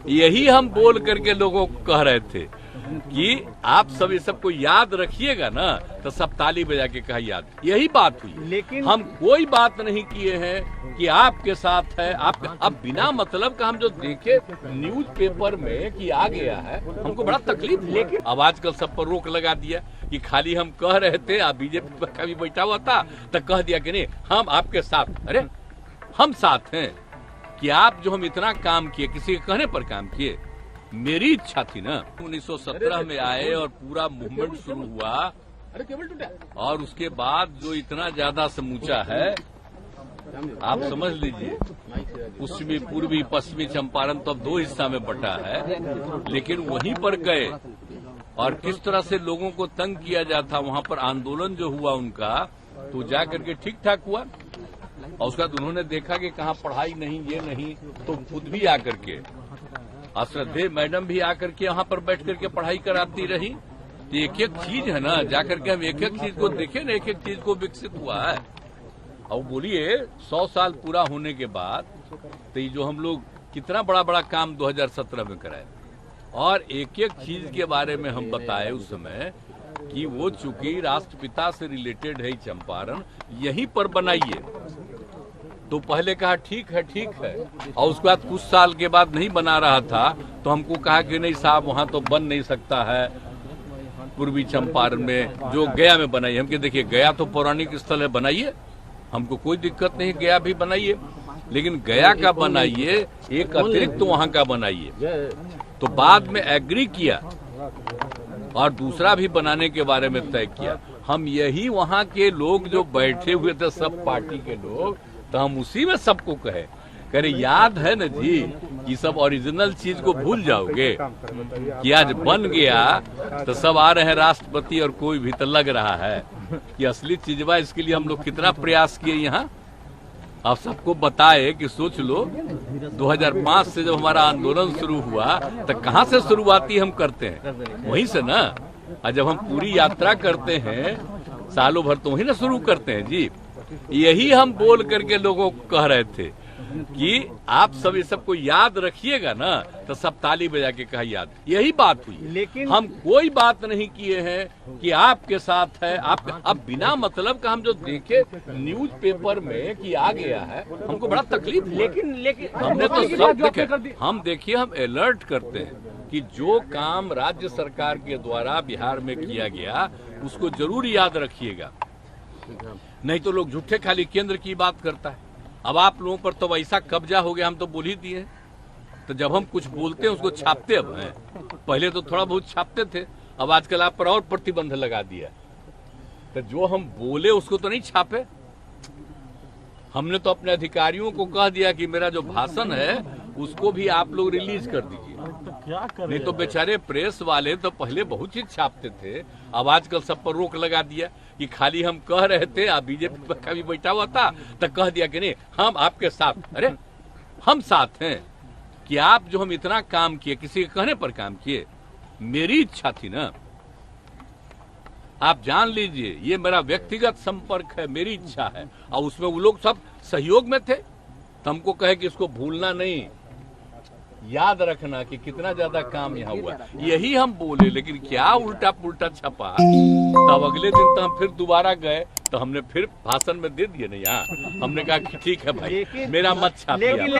यही हम बोल करके लोगों को कह रहे थे कि आप सब ये सबको याद रखिएगा ना, तो सब ताली बजा के कहा याद। यही बात हुई, लेकिन हम कोई बात नहीं किए हैं कि आपके साथ है। आप अब बिना मतलब का हम जो देखे न्यूज़पेपर में कि आ गया है, हमको बड़ा तकलीफ। लेकिन अब आजकल सब पर रोक लगा दिया कि खाली हम कह रहे थे, आप बीजेपी का भी बैठा हुआ था तो कह दिया कि नहीं हम आपके साथ। अरे हम साथ हैं कि आप जो हम इतना काम किए, किसी के कहने पर काम किए। मेरी इच्छा थी ना, 1917 में आए और पूरा मूवमेंट शुरू हुआ, और उसके बाद जो इतना ज्यादा समूचा है, आप समझ लीजिए। पश्चिमी, पूर्वी, पश्चिमी चंपारण तो अब 2 हिस्सा में बटा है, लेकिन वहीं पर गए और किस तरह से लोगों को तंग किया जाता, वहां पर आंदोलन जो हुआ उनका, तो जा करके ठीक ठाक हुआ। और उसके बाद उन्होंने देखा कि कहाँ पढ़ाई नहीं, ये नहीं, तो खुद भी आकर के, श्रद्धेय मैडम भी आकर के यहाँ पर बैठ करके पढ़ाई कराती रही। तो एक एक चीज है ना, जाकर के हम एक एक चीज को देखें ना, एक एक चीज को विकसित हुआ है। और बोलिए 100 साल पूरा होने के बाद तो ये जो हम लोग कितना बड़ा बड़ा काम 2017 में कराए, और एक एक चीज के बारे में हम बताए उस समय कि वो चूंकि राष्ट्रपिता से रिलेटेड है चंपारण, यहीं पर बनाइए। तो पहले कहा ठीक है, और उसके बाद कुछ साल के बाद नहीं बना रहा था तो हमको कहा कि नहीं साहब वहां तो बन नहीं सकता है, पूर्वी चंपारण में जो गया में बनाइए। हम देखिए गया तो पौराणिक स्थल है, बनाइए, हमको कोई दिक्कत नहीं, गया भी बनाइए, लेकिन गया का बनाइए, एक अतिरिक्त तो वहां का बनाइए। तो बाद में एग्री किया और दूसरा भी बनाने के बारे में तय किया। हम यही वहां के लोग जो बैठे हुए थे, सब पार्टी के लोग, तो हम उसी में सबको कहे याद है न जी, ये सब ओरिजिनल चीज को भूल जाओगे कि आज बन गया तो सब आ रहे हैं राष्ट्रपति, और कोई भी तो लग रहा है कि असली चीजवा। इसके लिए हम लोग कितना प्रयास किए यहाँ, आप सबको बताए कि सोच लो 2005 से जब हमारा आंदोलन शुरू हुआ तो कहाँ से शुरुआती हम करते हैं, वहीं से ना। और जब हम पूरी यात्रा करते हैं सालों भर, तो वहीं ना शुरू करते हैं जी। यही हम बोल करके लोगों को कह रहे थे कि आप सब ये सबको याद रखिएगा ना, तो सब ताली बजा के कहा याद। यही बात हुई, लेकिन हम कोई बात नहीं किए हैं कि आपके साथ है। आप अब बिना मतलब का हम जो देखे न्यूज़पेपर में कि आ गया है, हमको बड़ा तकलीफ। लेकिन हमने तो सब देखे। हम देखिए, हम अलर्ट करते हैं कि जो काम राज्य सरकार के द्वारा बिहार में किया गया उसको जरूर याद रखिएगा, नहीं तो लोग झूठे खाली केंद्र की बात करता है। अब आप लोगों पर तो वैसा कब्जा हो गया, हम तो बोल ही दिए। तो जब हम कुछ बोलते हैं उसको छापते अब हैं, पहले तो थोड़ा बहुत छापते थे, अब आजकल आप पर और प्रतिबंध लगा दिया। तो जो हम बोले उसको तो नहीं छापे। हमने तो अपने अधिकारियों को कह दिया कि मेरा जो भाषण है उसको भी आप लोग रिलीज कर दीजिए। तो क्या करें? नहीं तो बेचारे प्रेस वाले तो पहले बहुत चीज छापते थे, अब आजकल सब पर रोक लगा दिया कि खाली हम कह रहे थे, आप बीजेपी का भी बैठा हुआ था तो कह दिया कि नहीं हम आपके साथ। अरे हम साथ हैं कि आप जो हम इतना काम किए, किसी के कहने पर काम किए। मेरी इच्छा थी ना, आप जान लीजिए, ये मेरा व्यक्तिगत संपर्क है, मेरी इच्छा है, और उसमें वो लोग सब सहयोग में थे। तो हमको कहे कि इसको भूलना नहीं, याद रखना कि कितना ज्यादा काम यहाँ हुआ। यही हम बोले, लेकिन क्या उल्टा पुल्टा छपा। तब अगले दिन तो हम फिर दोबारा गए, तो हमने फिर भाषण में दे दिए नहीं। यहाँ हमने कहा कि ठीक है भाई, मेरा मत छापिए।